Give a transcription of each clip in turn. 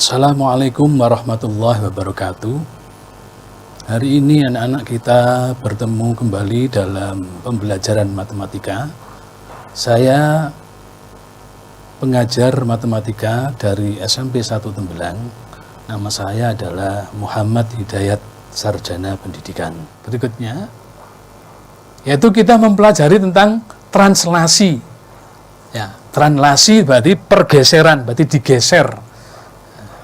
Assalamualaikum warahmatullahi wabarakatuh. Hari ini anak-anak kita bertemu kembali dalam pembelajaran matematika. Saya pengajar matematika dari SMP 1 Tembelang. Nama saya adalah Muhammad Hidayat, Sarjana Pendidikan. Berikutnya, yaitu kita mempelajari tentang translasi. Ya, translasi berarti pergeseran, berarti digeser.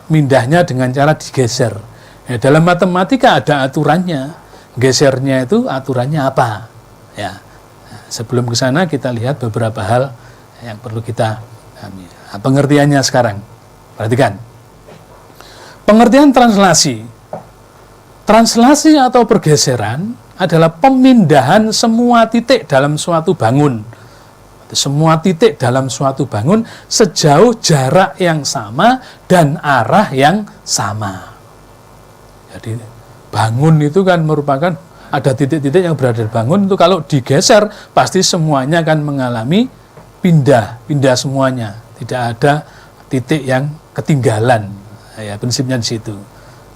Mindahnya dengan cara digeser. Ya, dalam matematika ada aturannya. Gesernya itu aturannya apa? Ya. Nah, sebelum ke sana kita lihat beberapa hal yang perlu kita pahami. Nah, pengertiannya sekarang. Perhatikan. Pengertian translasi. Translasi atau pergeseran adalah pemindahan semua titik dalam suatu bangun. Semua titik dalam suatu bangun sejauh jarak yang sama dan arah yang sama. Jadi bangun itu kan merupakan ada titik-titik yang berada di bangun itu kalau digeser pasti semuanya akan mengalami pindah semuanya. Tidak ada titik yang ketinggalan. Ya, prinsipnya di situ.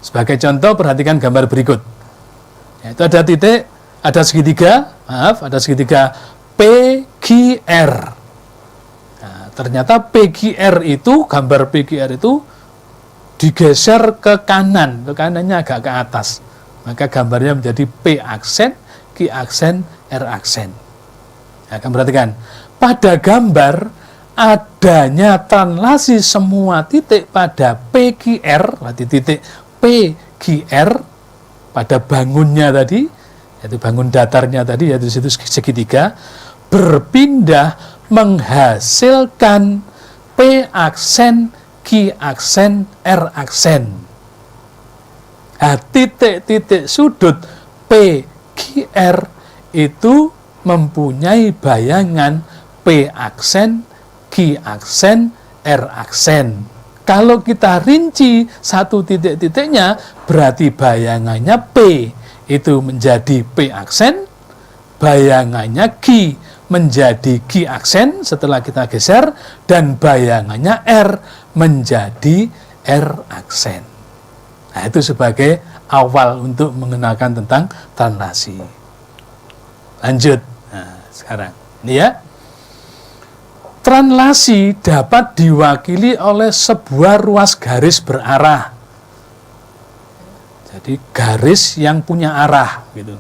Sebagai contoh perhatikan gambar berikut. Ya, itu ada titik, ada segitiga, ada segitiga PQR. Nah, ternyata PQR itu, gambar PQR itu digeser ke kanan, ke kanannya agak ke atas. Maka gambarnya menjadi P aksen, Q aksen, R aksen. Nah, kamu perhatikan, pada gambar adanya translasi semua titik pada PQR, berarti titik PQR pada bangunnya tadi, yaitu bangun datarnya tadi, yaitu situ segitiga, berpindah menghasilkan P aksen, Q aksen, R aksen. Nah, titik-titik sudut PQR itu mempunyai bayangan P aksen, Q aksen, R aksen. Kalau kita rinci satu titik-titiknya, berarti bayangannya P itu menjadi P aksen, bayangannya Q menjadi Q aksen setelah kita geser, dan bayangannya R menjadi R aksen. Nah, itu sebagai awal untuk mengenalkan tentang translasi. Lanjut. Nah, sekarang ini ya. Translasi dapat diwakili oleh sebuah ruas garis berarah. Jadi garis yang punya arah gitu.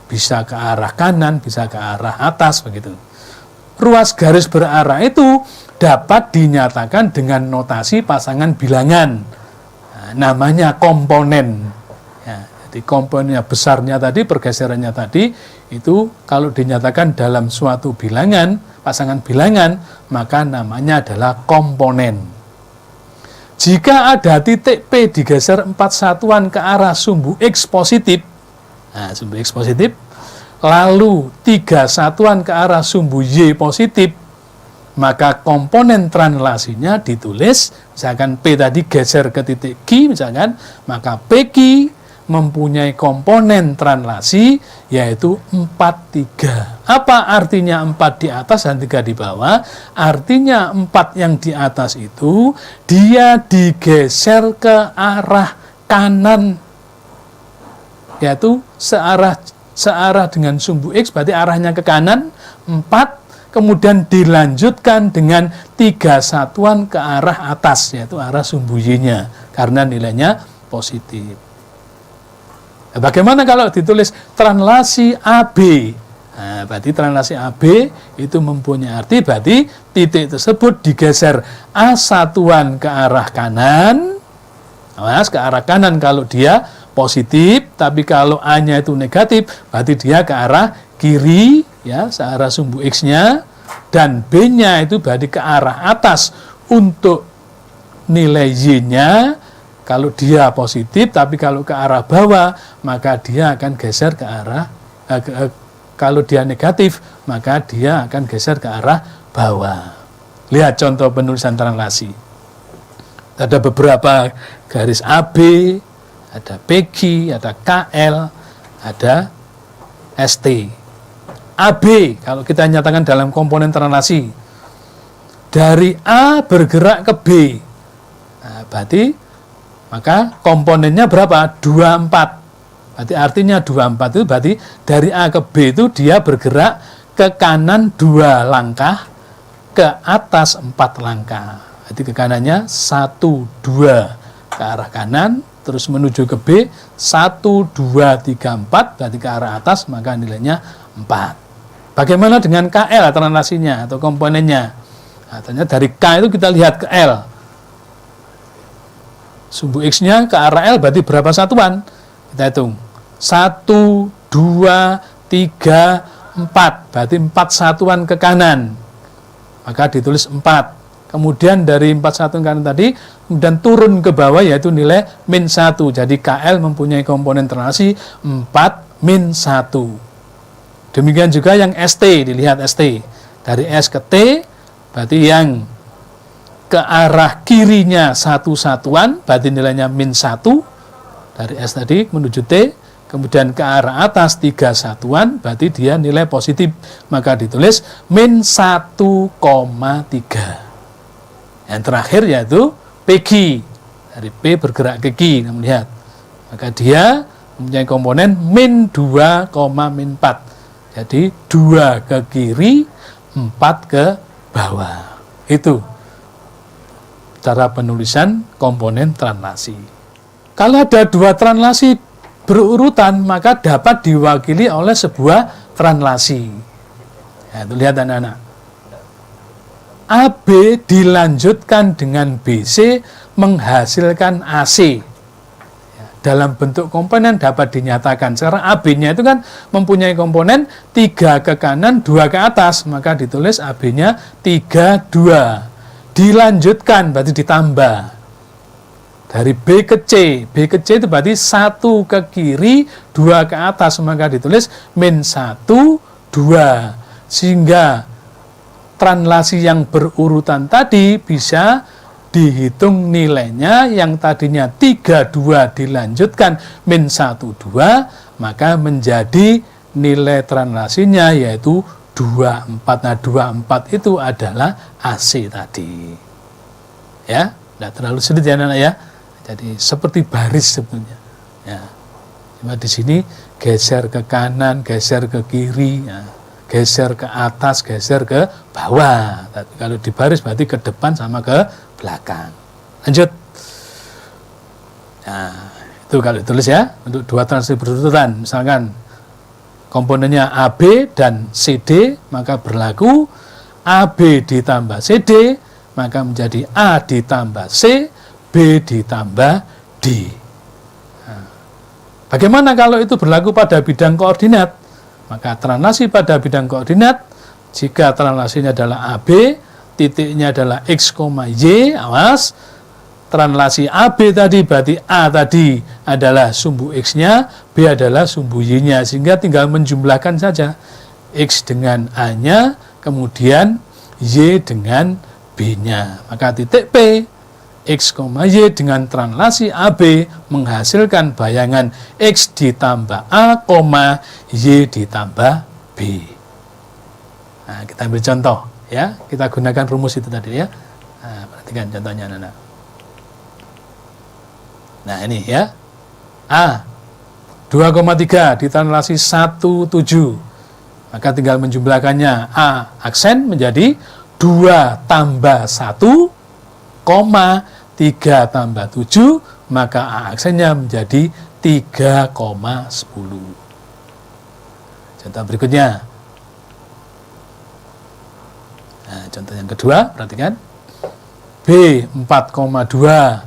Bisa ke arah kanan, bisa ke arah atas, begitu. Ruas garis berarah itu dapat dinyatakan dengan notasi pasangan bilangan. Nah, namanya komponen. Ya, jadi komponennya besarnya tadi, pergeserannya tadi, itu kalau dinyatakan dalam suatu bilangan, pasangan bilangan, maka namanya adalah komponen. Jika ada titik P digeser 4 satuan ke arah sumbu X positif, nah, sumbu X positif, lalu 3 satuan ke arah sumbu Y positif, maka komponen translasinya ditulis, misalkan P tadi geser ke titik Q, misalkan, maka PQ mempunyai komponen translasi, yaitu 4, 3. Apa artinya 4 di atas dan 3 di bawah? Artinya 4 yang di atas itu, dia digeser ke arah kanan, yaitu searah dengan sumbu X, berarti arahnya ke kanan, 4, kemudian dilanjutkan dengan 3 satuan ke arah atas, yaitu arah sumbu Y-nya, karena nilainya positif. Nah, bagaimana kalau ditulis translasi AB? Nah, berarti translasi AB itu mempunyai arti, berarti titik tersebut digeser A satuan ke arah kanan, ke arah kanan kalau dia positif, tapi kalau A-nya itu negatif, berarti dia ke arah kiri, ya, searah sumbu X-nya, dan B-nya itu berarti ke arah atas untuk nilai Y-nya. Kalau dia positif, tapi kalau ke arah bawah, maka dia akan geser ke arah, kalau dia negatif, maka dia akan geser ke arah bawah. Lihat contoh penulisan translasi. Ada beberapa garis AB, ada PQ, ada KL, ada ST. AB, kalau kita nyatakan dalam komponen translasi, dari A bergerak ke B. Nah, berarti maka komponennya berapa? 24. Berarti artinya 24 itu berarti dari A ke B itu dia bergerak ke kanan 2 langkah, ke atas 4 langkah. Berarti ke kanannya 1, 2 ke arah kanan, terus menuju ke B 1, 2, 3, 4, berarti ke arah atas, maka nilainya 4. Bagaimana dengan KL translasinya atau komponennya? Nah, ternyata dari K itu kita lihat ke L. Sumbu X-nya ke arah L berarti berapa satuan? Kita hitung. 1, 2, 3, 4. Berarti 4 satuan ke kanan. Maka ditulis 4. Kemudian dari 4 satuan kanan tadi, kemudian turun ke bawah yaitu nilai min 1. Jadi KL mempunyai komponen translasi 4 min 1. Demikian juga yang ST, dilihat ST. Dari S ke T, berarti yang ke arah kirinya 1 satuan, berarti nilainya min 1. Dari S tadi menuju T. Kemudian ke arah atas 3 satuan, berarti dia nilai positif. Maka ditulis min 1,3. Yang terakhir yaitu PQ. Dari P bergerak ke Q, kita melihat. Maka dia mempunyai komponen min 2, min 4. Jadi 2 ke kiri, 4 ke bawah. Itu cara penulisan komponen translasi. Kalau ada 2 translasi berurutan, maka dapat diwakili oleh sebuah translasi. Ya, itu lihat anak-anak. AB dilanjutkan dengan BC menghasilkan AC. Ya, dalam bentuk komponen dapat dinyatakan. Sekarang AB-nya itu kan mempunyai komponen 3 ke kanan, 2 ke atas. Maka ditulis AB-nya 3, 2. Dilanjutkan berarti ditambah. Dari B ke C. B ke C itu berarti 1 ke kiri, 2 ke atas. Maka ditulis min 1, 2. Sehingga translasi yang berurutan tadi bisa dihitung nilainya yang tadinya 3, 2 dilanjutkan min 1, 2. Maka menjadi nilai translasinya yaitu 24. Nah 24 itu adalah AC tadi. Ya, tidak terlalu sulit ya anak-anak ya. Jadi seperti baris sebetulnya. Ya. Cuma di sini geser ke kanan, geser ke kiri, ya. Geser ke atas, geser ke bawah. Tapi kalau di baris berarti ke depan sama ke belakang. Lanjut. Nah, itu kalau ditulis ya untuk 2 translasi berurutan. Misalkan komponennya AB dan CD, maka berlaku AB ditambah CD, maka menjadi A ditambah C, B ditambah D. Nah, bagaimana kalau itu berlaku pada bidang koordinat? Maka translasi pada bidang koordinat, jika translasinya adalah AB, titiknya adalah X, Y, awas, translasi AB tadi berarti A tadi adalah sumbu X-nya, B adalah sumbu Y-nya, sehingga tinggal menjumlahkan saja X dengan A-nya, kemudian Y dengan B-nya. Maka titik P, X, Y dengan translasi AB menghasilkan bayangan X ditambah A, Y ditambah B. Nah, kita ambil contoh ya, kita gunakan rumus itu tadi ya. Nah, perhatikan contohnya anak-anak. Nah, ini ya. A 2,3 ditranslasi 1,7. Maka tinggal menjumlahkannya. A aksen menjadi 2 tambah 1, 3 tambah 7, maka A aksennya menjadi 3,10. Contoh berikutnya. Nah, contoh yang kedua, perhatikan. B 4,2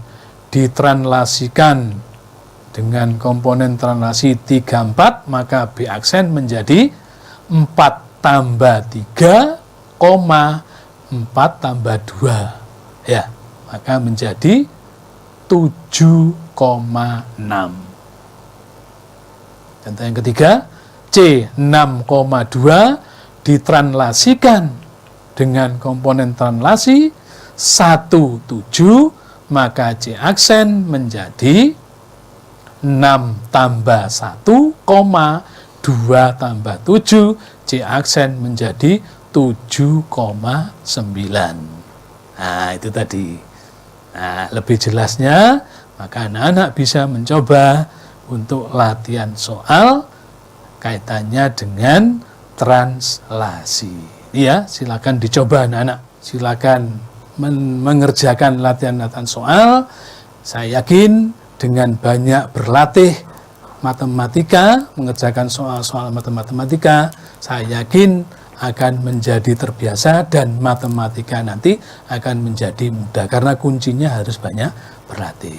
ditranslasikan dengan komponen translasi 34, maka B aksen menjadi 4 tambah 3, 4 tambah 2. Ya, maka menjadi 7,6. Contoh yang ketiga, C 6,2 ditranslasikan dengan komponen translasi 17, maka C aksen menjadi 6 tambah 1, 2 tambah 7, C aksen menjadi 7,9. Nah, itu tadi. Nah, lebih jelasnya, maka anak-anak bisa mencoba untuk latihan soal kaitannya dengan translasi. Ya, silakan dicoba anak-anak. Silakan mengerjakan latihan-latihan soal. Saya yakin dengan banyak berlatih matematika, mengerjakan soal-soal matematika, saya yakin akan menjadi terbiasa dan matematika nanti akan menjadi mudah karena kuncinya harus banyak berlatih.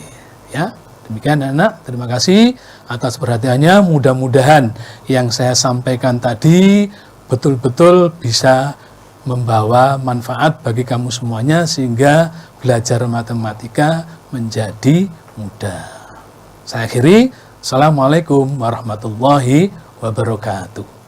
Ya, demikian anak, terima kasih atas perhatiannya. Mudah-mudahan yang saya sampaikan tadi betul-betul bisa membawa manfaat bagi kamu semuanya sehingga belajar matematika menjadi mudah. Saya akhiri. Assalamualaikum warahmatullahi wabarakatuh.